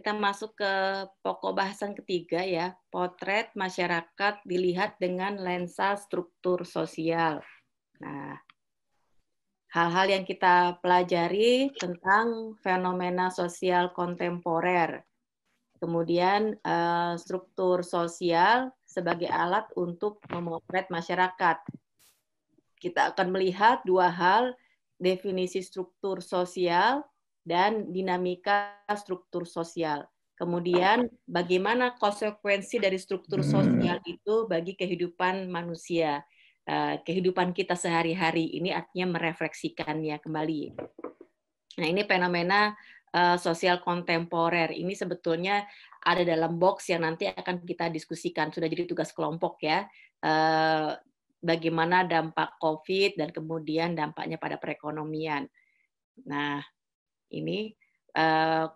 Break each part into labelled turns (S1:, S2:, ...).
S1: kita masuk ke pokok bahasan ketiga ya, potret masyarakat dilihat dengan lensa struktur sosial. Nah, hal-hal yang kita pelajari tentang fenomena sosial kontemporer. Kemudian struktur sosial sebagai alat untuk memotret masyarakat. Kita akan melihat dua hal, definisi struktur sosial dan dinamika struktur sosial. Kemudian bagaimana konsekuensi dari struktur sosial itu bagi kehidupan manusia. Kehidupan kita sehari-hari ini artinya merefleksikannya kembali. Nah, ini fenomena sosial kontemporer. Ini sebetulnya ada dalam box yang nanti akan kita diskusikan. Sudah jadi tugas kelompok ya. Bagaimana dampak COVID dan kemudian dampaknya pada perekonomian. Nah, ini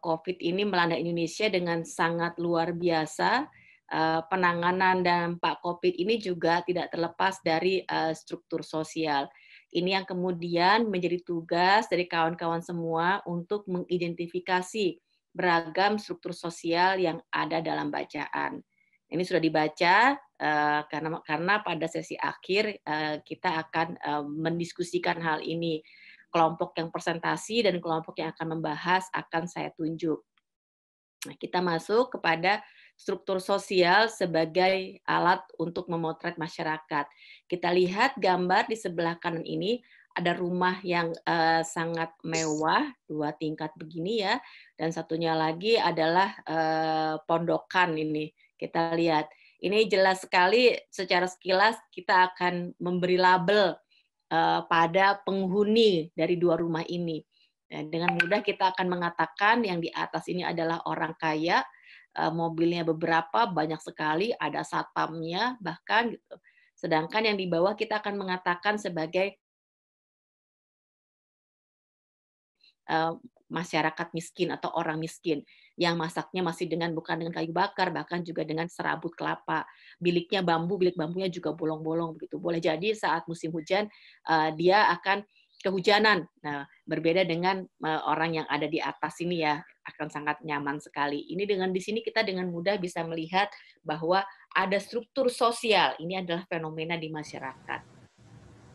S1: COVID ini melanda Indonesia dengan sangat luar biasa. Penanganan dampak COVID ini juga tidak terlepas dari struktur sosial. Ini yang kemudian menjadi tugas dari kawan-kawan semua untuk mengidentifikasi beragam struktur sosial yang ada dalam bacaan. Ini sudah dibaca karena pada sesi akhir kita akan mendiskusikan hal ini. Kelompok yang presentasi dan kelompok yang akan membahas akan saya tunjuk. Nah, kita masuk kepada struktur sosial sebagai alat untuk memotret masyarakat. Kita lihat gambar di sebelah kanan ini, ada rumah yang sangat mewah, 2 tingkat begini ya, dan satunya lagi adalah pondokan ini. Kita lihat, ini jelas sekali secara sekilas kita akan memberi label pada penghuni dari 2 rumah ini. Dan dengan mudah kita akan mengatakan yang di atas ini adalah orang kaya, mobilnya beberapa, banyak sekali, ada satpamnya bahkan gitu. Sedangkan yang di bawah kita akan mengatakan sebagai masyarakat miskin atau orang miskin yang masaknya masih bukan dengan kayu bakar, bahkan juga dengan serabut kelapa. Biliknya bambu, bilik bambunya juga bolong-bolong begitu. Boleh jadi saat musim hujan dia akan kehujanan. Nah, berbeda dengan orang yang ada di atas ini ya, akan sangat nyaman sekali. Ini dengan di sini kita dengan mudah bisa melihat bahwa ada struktur sosial. Ini adalah fenomena di masyarakat.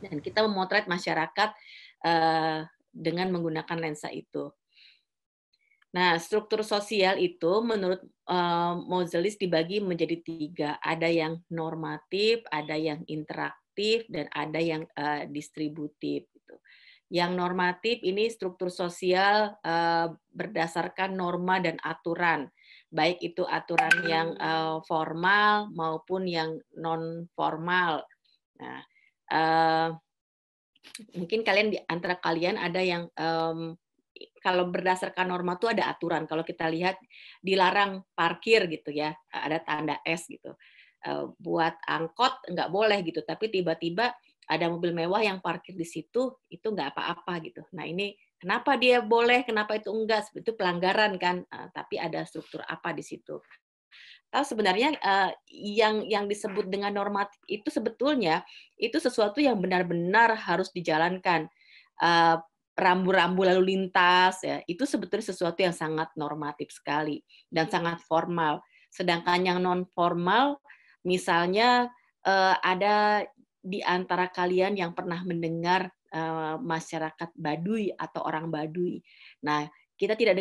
S1: Dan kita memotret masyarakat dengan menggunakan lensa itu. Nah, struktur sosial itu menurut Moselis dibagi menjadi 3. Ada yang normatif, ada yang interaktif, dan ada yang distributif. Yang normatif ini struktur sosial berdasarkan norma dan aturan, baik itu aturan yang formal maupun yang non formal. Nah, mungkin kalian di antara kalian ada yang kalau berdasarkan norma itu ada aturan. Kalau kita lihat dilarang parkir gitu ya, ada tanda S gitu. Buat angkot nggak boleh gitu, tapi tiba-tiba ada mobil mewah yang parkir di situ, itu nggak apa-apa gitu. Nah ini kenapa dia boleh, kenapa itu enggak? Itu pelanggaran kan, tapi ada struktur apa di situ. Sebenarnya yang disebut dengan normatif itu sebetulnya itu sesuatu yang benar-benar harus dijalankan. Rambu-rambu lalu lintas ya, itu sebetulnya sesuatu yang sangat normatif sekali dan sangat formal. Sedangkan yang non formal, misalnya ada di antara kalian yang pernah mendengar masyarakat Baduy atau orang Baduy. Nah, kita tidak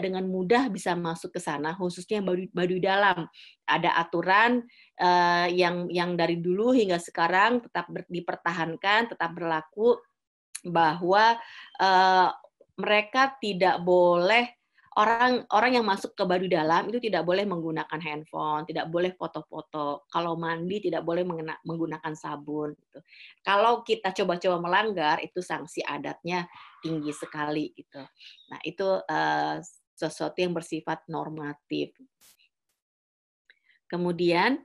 S1: dengan mudah bisa masuk ke sana, khususnya Baduy dalam. Ada aturan yang dari dulu hingga sekarang tetap dipertahankan, tetap berlaku, bahwa mereka tidak boleh, orang yang masuk ke Baduy dalam itu tidak boleh menggunakan handphone, tidak boleh foto-foto. Kalau mandi tidak boleh menggunakan sabun. Gitu. Kalau kita coba-coba melanggar, itu sanksi adatnya tinggi sekali. Gitu. Nah itu sesuatu yang bersifat normatif. Kemudian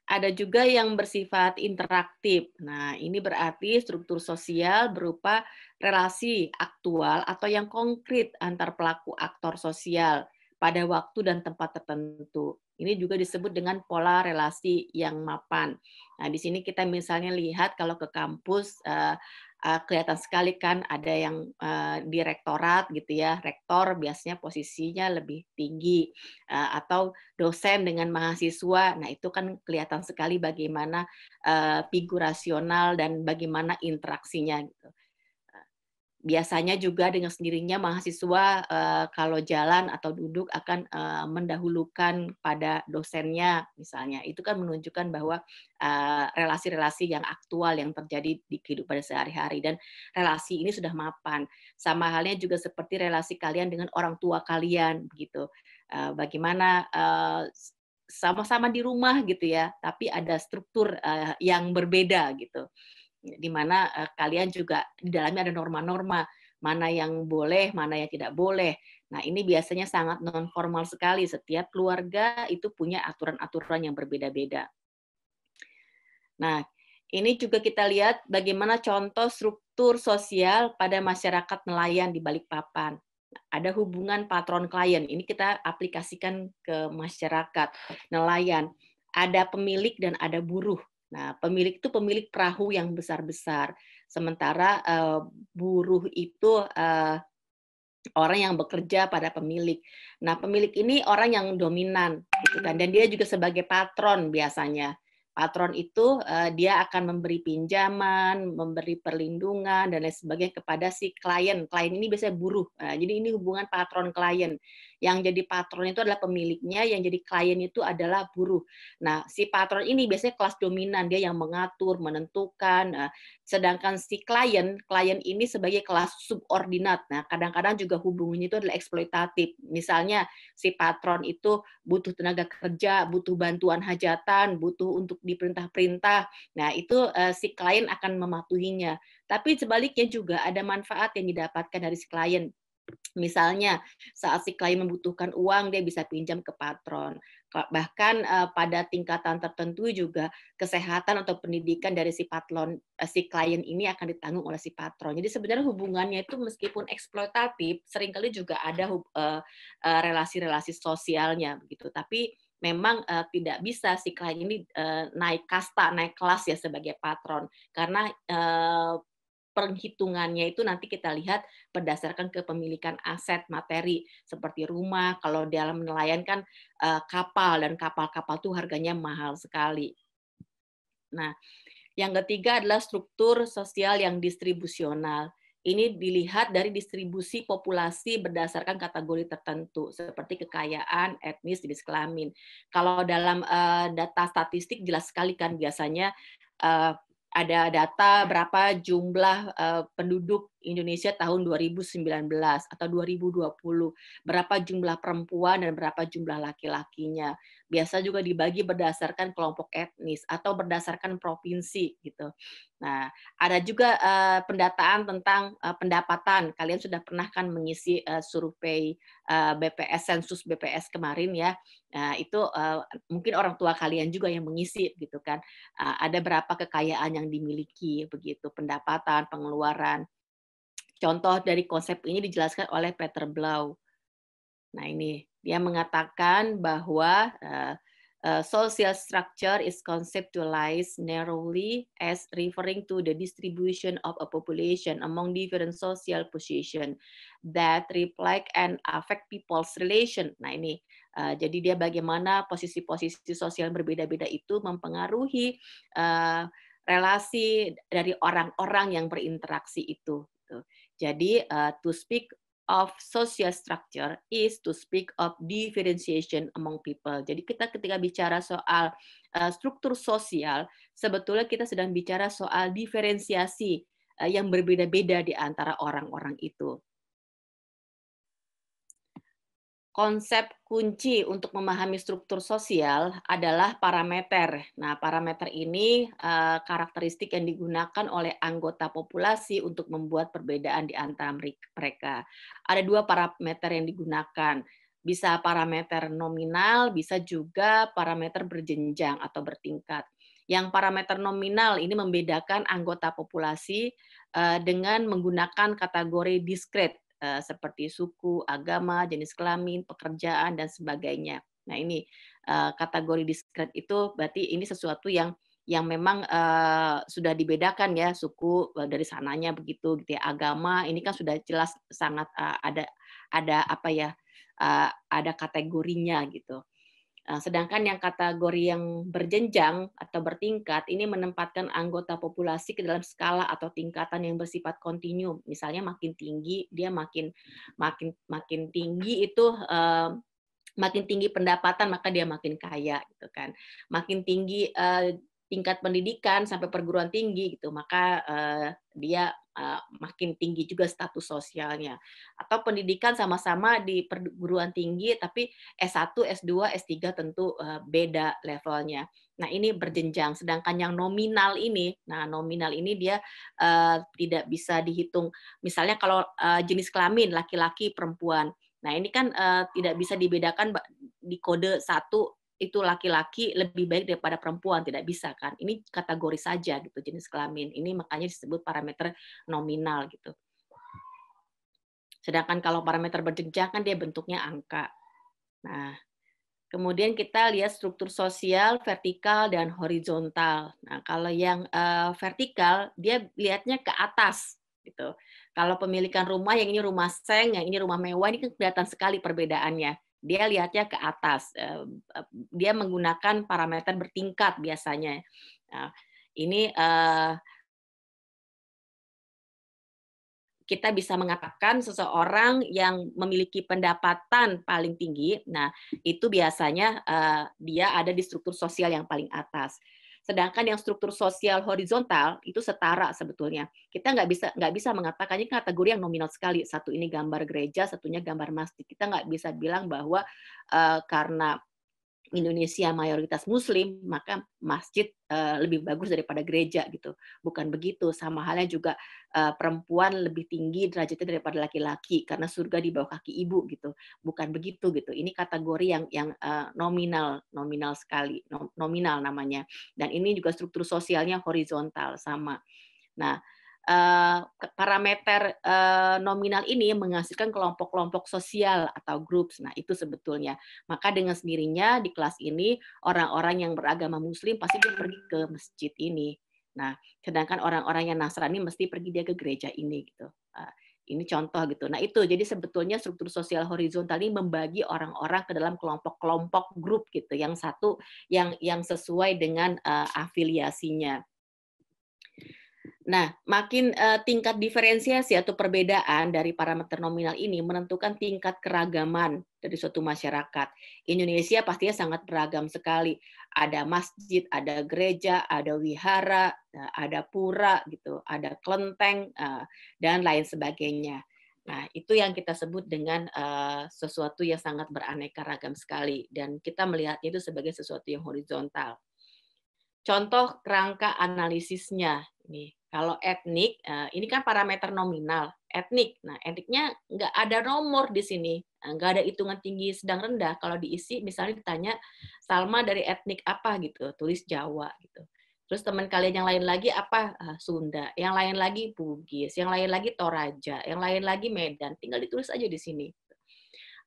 S1: ada juga yang bersifat interaktif. Nah, ini berarti struktur sosial berupa relasi aktual atau yang konkret antar pelaku aktor sosial pada waktu dan tempat tertentu. Ini juga disebut dengan pola relasi yang mapan. Nah, di sini kita misalnya lihat kalau ke kampus kelihatan sekali kan ada yang direktorat gitu ya, rektor biasanya posisinya lebih tinggi, atau dosen dengan mahasiswa. Nah, itu kan kelihatan sekali bagaimana figurasional dan bagaimana interaksinya gitu. Biasanya juga dengan sendirinya mahasiswa kalau jalan atau duduk akan mendahulukan pada dosennya misalnya. Itu kan menunjukkan bahwa relasi-relasi yang aktual yang terjadi di kehidupan sehari-hari, dan relasi ini sudah mapan. Sama halnya juga seperti relasi kalian dengan orang tua kalian begitu. Bagaimana sama-sama di rumah gitu ya, tapi ada struktur yang berbeda gitu, di mana kalian juga di dalamnya ada norma-norma, mana yang boleh, mana yang tidak boleh. Nah, ini biasanya sangat non formal sekali. Setiap keluarga itu punya aturan-aturan yang berbeda-beda. Nah, ini juga kita lihat bagaimana contoh struktur sosial pada masyarakat nelayan di Balikpapan. Ada hubungan patron klien. Ini kita aplikasikan ke masyarakat nelayan. Ada pemilik dan ada buruh. Nah, pemilik itu pemilik perahu yang besar-besar. Sementara buruh itu orang yang bekerja pada pemilik. Nah, pemilik ini orang yang dominan, gitu kan. Dan dia juga sebagai patron biasanya. Patron itu dia akan memberi pinjaman, memberi perlindungan dan lain sebagainya kepada si klien. Klien ini biasanya buruh. Nah, jadi ini hubungan patron klien. Yang jadi patron itu adalah pemiliknya, yang jadi klien itu adalah buruh. Nah, si patron ini biasanya kelas dominan, dia yang mengatur, menentukan. Sedangkan si klien ini sebagai kelas subordinat. Nah, kadang-kadang juga hubungannya itu adalah eksploitatif. Misalnya si patron itu butuh tenaga kerja, butuh bantuan hajatan, butuh untuk diperintah-perintah. Nah, itu si klien akan mematuhinya. Tapi sebaliknya juga ada manfaat yang didapatkan dari si klien. Misalnya saat si klien membutuhkan uang, dia bisa pinjam ke patron. Bahkan pada tingkatan tertentu juga kesehatan atau pendidikan dari si klien ini akan ditanggung oleh si patron. Jadi sebenarnya hubungannya itu meskipun eksploitatif, seringkali juga ada relasi-relasi sosialnya begitu. Tapi memang tidak bisa si klien ini naik kasta, naik kelas ya sebagai patron, karena perhitungannya itu nanti kita lihat berdasarkan kepemilikan aset materi seperti rumah. Kalau dalam nelayan kan kapal, dan kapal-kapal tuh harganya mahal sekali. Nah, yang ketiga adalah struktur sosial yang distribusional. Ini dilihat dari distribusi populasi berdasarkan kategori tertentu, seperti kekayaan, etnis, jenis kelamin. Kalau dalam data statistik jelas sekali kan biasanya ada data berapa jumlah penduduk Indonesia tahun 2019 atau 2020, berapa jumlah perempuan dan berapa jumlah laki-lakinya. Biasa juga dibagi berdasarkan kelompok etnis atau berdasarkan provinsi gitu. Nah, ada juga pendataan tentang pendapatan. Kalian sudah pernah kan mengisi survei BPS, sensus BPS kemarin ya. Nah, itu mungkin orang tua kalian juga yang mengisi gitu kan. Ada berapa kekayaan yang dimiliki begitu, pendapatan, pengeluaran. Contoh dari konsep ini dijelaskan oleh Peter Blau. Nah, ini dia mengatakan bahwa social structure is conceptualized narrowly as referring to the distribution of a population among different social position that reflect and affect people's relation. Nah, ini jadi dia bagaimana posisi-posisi sosial berbeda-beda itu mempengaruhi relasi dari orang-orang yang berinteraksi itu. Jadi to speak of social structure is to speak of differentiation among people. Jadi kita ketika bicara soal struktur sosial, sebetulnya kita sedang bicara soal diferensiasi yang berbeda-beda di antara orang-orang itu. Konsep kunci untuk memahami struktur sosial adalah parameter. Nah, parameter ini karakteristik yang digunakan oleh anggota populasi untuk membuat perbedaan di antara mereka. Ada dua parameter yang digunakan. Bisa parameter nominal, bisa juga parameter berjenjang atau bertingkat. Yang parameter nominal ini membedakan anggota populasi dengan menggunakan kategori diskret, seperti suku, agama, jenis kelamin, pekerjaan, dan sebagainya. Nah, ini kategori diskret itu berarti ini sesuatu yang yang memang sudah dibedakan ya suku dari sananya begitu gitu ya. Agama ini kan sudah jelas sangat ada apa ya, ada kategorinya gitu. Sedangkan yang kategori yang berjenjang atau bertingkat ini menempatkan anggota populasi ke dalam skala atau tingkatan yang bersifat kontinu. Misalnya makin tinggi dia makin makin makin tinggi itu makin tinggi pendapatan maka dia makin kaya gitu kan. Makin tinggi tingkat pendidikan sampai perguruan tinggi gitu, maka dia makin tinggi juga status sosialnya. Atau pendidikan sama-sama di perguruan tinggi tapi S1, S2, S3 tentu beda levelnya. Nah, ini berjenjang. Sedangkan yang nominal ini, nah nominal ini dia tidak bisa dihitung. Misalnya kalau jenis kelamin laki-laki, perempuan. Nah, ini kan tidak bisa dibedakan di kode satu itu laki-laki lebih baik daripada perempuan, tidak bisa kan. Ini kategori saja gitu jenis kelamin. Ini makanya disebut parameter nominal gitu. Sedangkan kalau parameter berjenjang kan dia bentuknya angka. Nah, kemudian kita lihat struktur sosial vertikal dan horizontal. Nah, kalau yang vertikal dia lihatnya ke atas gitu. Kalau pemilikan rumah yang ini rumah seng, yang ini rumah mewah, ini kan kelihatan sekali perbedaannya. Dia lihatnya ke atas. Dia menggunakan parameter bertingkat biasanya. Nah, ini kita bisa mengatakan seseorang yang memiliki pendapatan paling tinggi, nah itu biasanya dia ada di struktur sosial yang paling atas. Sedangkan yang struktur sosial horizontal itu setara sebetulnya. Kita nggak bisa mengatakan ini kategori yang nominal sekali. Satu ini gambar gereja, satunya gambar masjid. Kita nggak bisa bilang bahwa karena Indonesia mayoritas Muslim, maka masjid lebih bagus daripada gereja gitu. Bukan begitu. Sama halnya juga perempuan lebih tinggi derajatnya daripada laki-laki karena surga di bawah kaki ibu gitu. Bukan begitu gitu. Ini kategori yang nominal sekali, nominal namanya. Dan ini juga struktur sosialnya horizontal sama. Nah, parameter nominal ini menghasilkan kelompok-kelompok sosial atau groups. Nah, itu sebetulnya. Maka dengan sendirinya di kelas ini orang-orang yang beragama Muslim pasti dia pergi ke masjid ini. Nah, sedangkan orang-orang yang Nasrani mesti pergi dia ke gereja ini gitu. Ini contoh gitu. Nah, itu jadi sebetulnya struktur sosial horizontal ini membagi orang-orang ke dalam kelompok-kelompok grup gitu. Yang satu yang sesuai dengan afiliasinya. Nah, makin tingkat diferensiasi atau perbedaan dari parameter nominal ini menentukan tingkat keragaman dari suatu masyarakat. Indonesia pastinya sangat beragam sekali. Ada masjid, ada gereja, ada wihara, ada pura gitu, ada kelenteng dan lain sebagainya. Nah, itu yang kita sebut dengan sesuatu yang sangat beraneka ragam sekali dan kita melihatnya itu sebagai sesuatu yang horizontal. Contoh kerangka analisisnya. Nih, kalau etnik, ini kan parameter nominal. Etnik, nah etniknya nggak ada nomor di sini, nggak ada hitungan tinggi sedang rendah. Kalau diisi, misalnya ditanya, Salma dari etnik apa gitu, tulis Jawa gitu. Terus teman kalian yang lain lagi apa? Sunda. Yang lain lagi Bugis, yang lain lagi Toraja, yang lain lagi Medan. Tinggal ditulis aja di sini.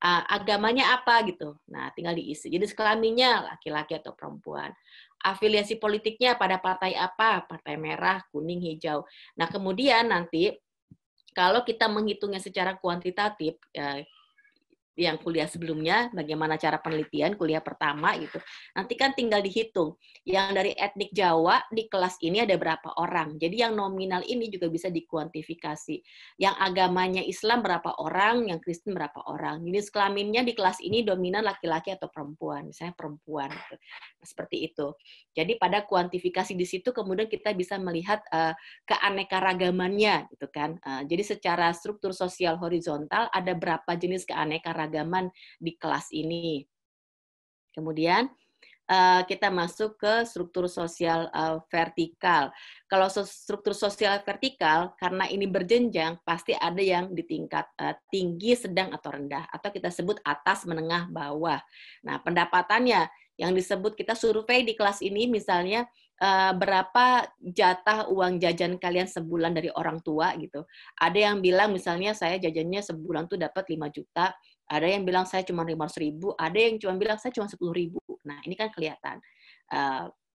S1: Agamanya apa gitu. Nah, tinggal diisi. Jadi kelaminnya laki-laki atau perempuan. Afiliasi politiknya pada partai apa? Partai merah, kuning, hijau. Nah, kemudian nanti kalau kita menghitungnya secara kuantitatif, yang kuliah sebelumnya, bagaimana cara penelitian, kuliah pertama gitu. Nanti kan tinggal dihitung. Yang dari etnik Jawa di kelas ini ada berapa orang. Jadi yang nominal ini juga bisa dikuantifikasi. Yang agamanya Islam berapa orang, yang Kristen berapa orang. Jenis kelaminnya di kelas ini dominan laki-laki atau perempuan. Misalnya perempuan. Gitu. Seperti itu. Jadi pada kuantifikasi di situ kemudian kita bisa melihat keanekaragamannya gitu kan. Jadi secara struktur sosial horizontal ada berapa jenis keanekaragaman di kelas ini. Kemudian kita masuk ke struktur sosial vertikal. Kalau struktur sosial vertikal, karena ini berjenjang, pasti ada yang di tingkat tinggi, sedang, atau rendah. Atau kita sebut atas, menengah, bawah. Nah, pendapatannya yang disebut kita survei di kelas ini, misalnya berapa jatah uang jajan kalian sebulan dari orang tua gitu. Ada yang bilang misalnya saya jajannya sebulan tuh dapat 5 juta, ada yang bilang saya cuma 500.000, ada yang cuma bilang saya cuma 10.000. Nah, ini kan kelihatan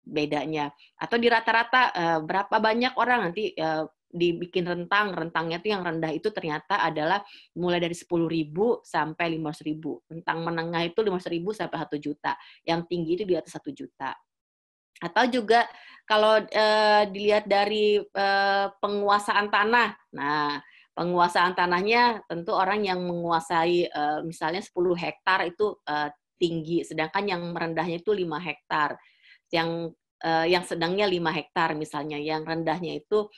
S1: bedanya. Atau di rata-rata berapa banyak orang nanti dibikin rentangnya itu yang rendah itu ternyata adalah mulai dari 10.000 sampai 15.000. Rentang menengah itu 15.000 sampai 1 juta. Yang tinggi itu di atas 1 juta. Atau juga kalau dilihat dari penguasaan tanah. Nah, penguasaan tanahnya tentu orang yang menguasai misalnya 10 hektar itu tinggi, sedangkan yang merendahnya itu 5 hektar. Yang sedangnya 5 hektar misalnya, yang rendahnya itu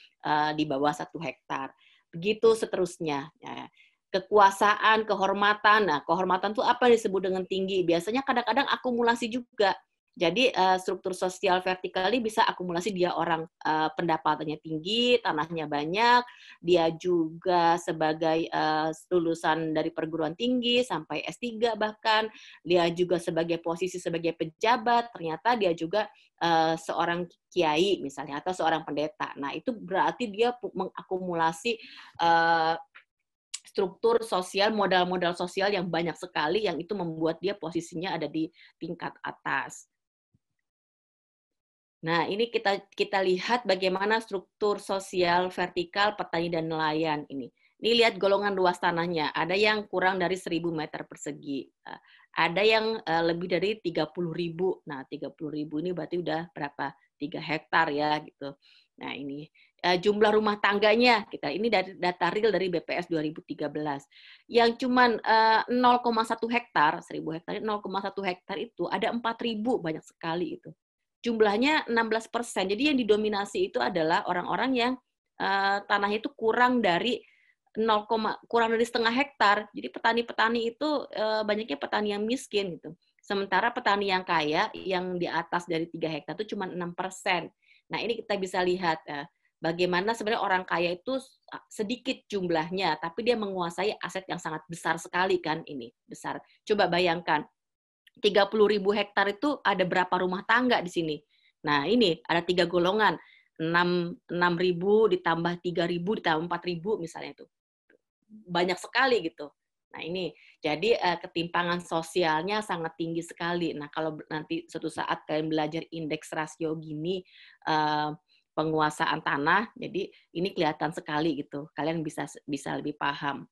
S1: di bawah 1 hektar. Begitu seterusnya. Ya. Kekuasaan, kehormatan. Nah, kehormatan itu apa disebut dengan tinggi? Biasanya kadang-kadang akumulasi juga. Jadi struktur sosial vertikal ini bisa akumulasi, dia orang pendapatannya tinggi, tanahnya banyak, dia juga sebagai lulusan dari perguruan tinggi sampai S3 bahkan, dia juga sebagai posisi sebagai pejabat, ternyata dia juga seorang kiai misalnya atau seorang pendeta. Nah, itu berarti dia mengakumulasi struktur sosial, modal-modal sosial yang banyak sekali yang itu membuat dia posisinya ada di tingkat atas. Nah, ini kita lihat bagaimana struktur sosial vertikal petani dan nelayan ini. Ini lihat golongan luas tanahnya. Ada yang kurang dari 1.000 meter persegi. Ada yang lebih dari 30.000. Nah, 30.000 ini berarti udah berapa? 3 hektar ya gitu. Nah, ini jumlah rumah tangganya kita ini dari data real dari BPS 2013. Yang cuman 0,1 hektar, 1.000 hektar, 0,1 hektar itu ada 4.000, banyak sekali itu. Jumlahnya 16%. Jadi yang didominasi itu adalah orang-orang yang tanahnya itu kurang dari setengah hektar. Jadi petani-petani itu banyaknya petani yang miskin gitu. Sementara petani yang kaya yang di atas dari 3 hektar itu cuma 6%. Nah, ini kita bisa lihat bagaimana sebenarnya orang kaya itu sedikit jumlahnya, tapi dia menguasai aset yang sangat besar sekali kan ini, besar. Coba bayangkan 30.000 hektar itu ada berapa rumah tangga di sini? Nah, ini ada 3 golongan. 6.000 ditambah 3.000 ditambah 4.000 misalnya itu. Banyak sekali gitu. Nah, ini jadi ketimpangan sosialnya sangat tinggi sekali. Nah, kalau nanti suatu saat kalian belajar indeks rasio gini penguasaan tanah, jadi ini kelihatan sekali gitu. Kalian bisa lebih paham.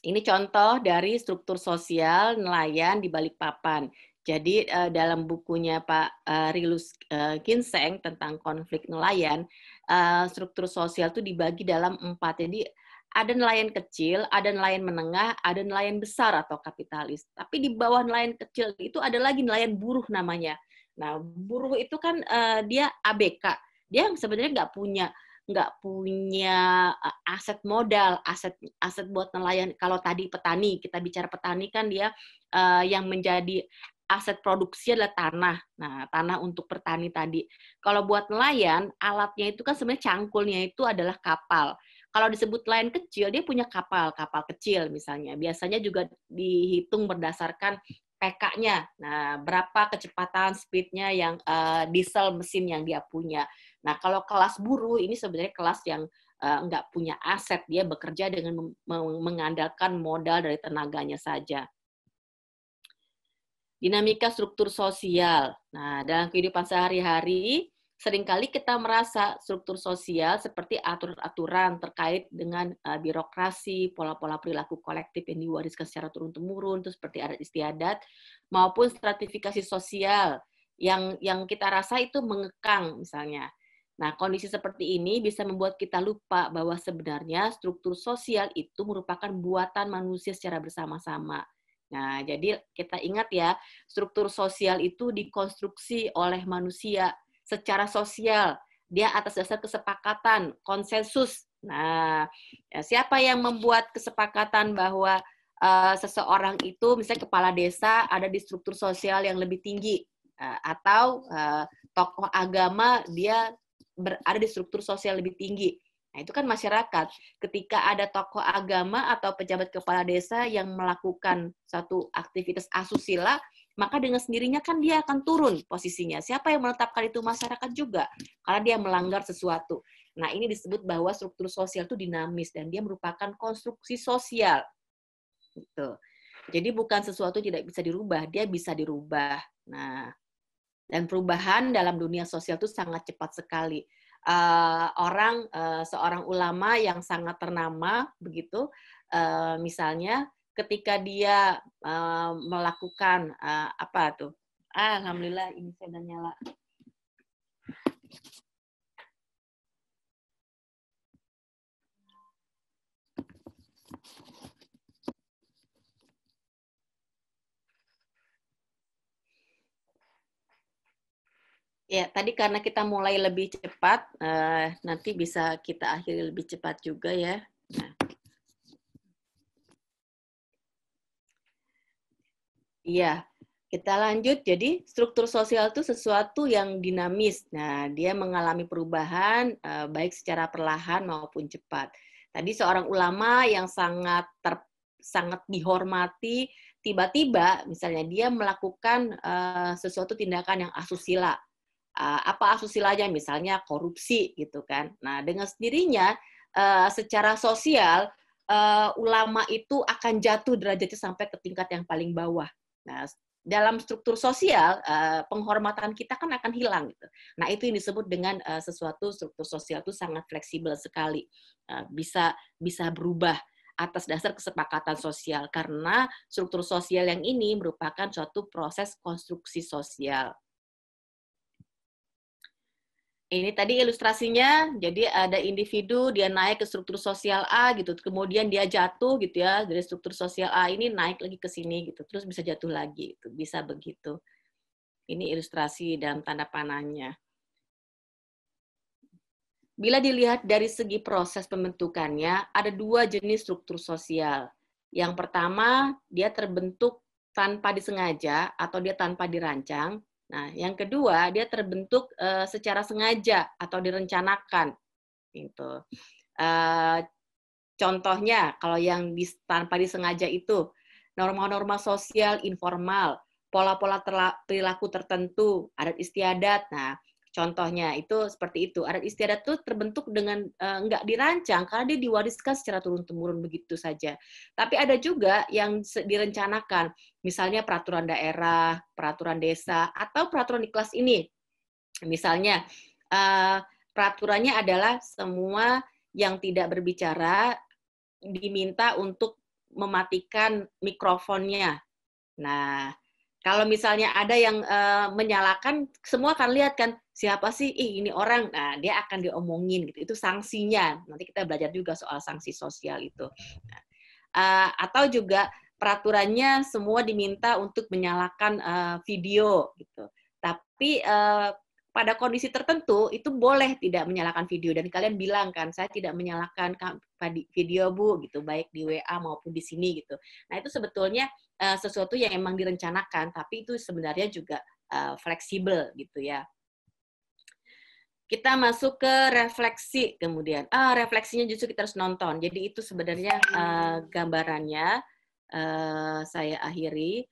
S1: Ini contoh dari struktur sosial nelayan di Balikpapan. Jadi dalam bukunya Pak Rilus Ginseng tentang konflik nelayan, struktur sosial itu dibagi dalam 4. Jadi ada nelayan kecil, ada nelayan menengah, ada nelayan besar atau kapitalis. Tapi di bawah nelayan kecil itu ada lagi nelayan buruh namanya. Nah, buruh itu kan dia ABK. Dia sebenarnya nggak punya aset modal, aset buat nelayan. Kalau tadi petani, kita bicara petani kan dia yang menjadi aset produksi adalah tanah. Nah, tanah untuk petani tadi. Kalau buat nelayan, alatnya itu kan sebenarnya cangkulnya itu adalah kapal. Kalau disebut nelayan kecil, dia punya kapal kecil misalnya. Biasanya juga dihitung berdasarkan PK-nya. Nah, berapa kecepatan speed-nya yang diesel mesin yang dia punya. Nah, kalau kelas buruh ini sebenarnya kelas yang nggak punya aset, dia bekerja dengan mengandalkan modal dari tenaganya saja. Dinamika struktur sosial. Nah, dalam kehidupan sehari-hari, seringkali kita merasa struktur sosial seperti aturan-aturan terkait dengan birokrasi, pola-pola perilaku kolektif yang diwariskan secara turun-temurun, itu seperti adat istiadat, maupun stratifikasi sosial yang kita rasa itu mengekang misalnya. Nah, kondisi seperti ini bisa membuat kita lupa bahwa sebenarnya struktur sosial itu merupakan buatan manusia secara bersama-sama. Nah, jadi kita ingat ya, struktur sosial itu dikonstruksi oleh manusia secara sosial. Dia atas dasar kesepakatan, konsensus. Nah, siapa yang membuat kesepakatan bahwa seseorang itu, misalnya kepala desa, ada di struktur sosial yang lebih tinggi, atau tokoh agama dia berada di struktur sosial lebih tinggi. Nah, itu kan masyarakat. Ketika ada tokoh agama atau pejabat kepala desa yang melakukan satu aktivitas asusila, maka dengan sendirinya kan dia akan turun posisinya. Siapa yang menetapkan itu? Masyarakat juga. Karena dia melanggar sesuatu. Nah, ini disebut bahwa struktur sosial itu dinamis dan dia merupakan konstruksi sosial. Gitu. Jadi bukan sesuatu tidak bisa dirubah, dia bisa dirubah. Nah, dan perubahan dalam dunia sosial itu sangat cepat sekali. Seorang ulama yang sangat ternama begitu, misalnya ketika dia melakukan apa tuh? Alhamdulillah ini saya udah nyala. Ya, tadi karena kita mulai lebih cepat, nanti bisa kita akhiri lebih cepat juga ya. Nah. Iya, kita lanjut. Jadi struktur sosial itu sesuatu yang dinamis. Nah, dia mengalami perubahan baik secara perlahan maupun cepat. Tadi seorang ulama yang sangat dihormati, tiba-tiba misalnya dia melakukan sesuatu tindakan yang asusila. Apa asusilanya? Misalnya korupsi gitu kan. Nah, dengan sendirinya secara sosial ulama itu akan jatuh derajatnya sampai ke tingkat yang paling bawah. Nah, dalam struktur sosial penghormatan kita kan akan hilang gitu. Nah, itu yang disebut dengan sesuatu struktur sosial itu sangat fleksibel sekali. Bisa berubah atas dasar kesepakatan sosial karena struktur sosial yang ini merupakan suatu proses konstruksi sosial. Ini tadi ilustrasinya, jadi ada individu, dia naik ke struktur sosial A gitu, kemudian dia jatuh gitu ya, dari struktur sosial A ini naik lagi ke sini gitu, terus bisa jatuh lagi, itu bisa begitu. Ini ilustrasi dalam tanda panahnya. Bila dilihat dari segi proses pembentukannya, ada dua jenis struktur sosial. Yang pertama, dia terbentuk tanpa disengaja atau dia tanpa dirancang. Nah, yang kedua, dia terbentuk secara sengaja atau direncanakan. Gitu. Contohnya, kalau yang tanpa disengaja itu, norma-norma sosial informal, pola-pola perilaku tertentu, adat istiadat. Nah, contohnya itu seperti itu. Adat istiadat itu terbentuk dengan nggak dirancang karena dia diwariskan secara turun-temurun begitu saja. Tapi ada juga yang direncanakan, misalnya peraturan daerah, peraturan desa, atau peraturan di kelas ini. Misalnya, peraturannya adalah semua yang tidak berbicara diminta untuk mematikan mikrofonnya. Nah, kalau misalnya ada yang menyalakan, semua akan lihat kan siapa sih ini orang. Nah, dia akan diomongin gitu. Itu sanksinya. Nanti kita belajar juga soal sanksi sosial itu. Atau juga peraturannya semua diminta untuk menyalakan video gitu. Tapi pada kondisi tertentu itu boleh tidak menyalakan video dan kalian bilang kan saya tidak menyalakan video Bu gitu baik di WA maupun di sini gitu. Nah, itu sebetulnya sesuatu yang emang direncanakan tapi itu sebenarnya juga fleksibel gitu ya. Kita masuk ke refleksi kemudian. Refleksinya justru kita harus nonton. Jadi itu sebenarnya gambarannya saya akhiri.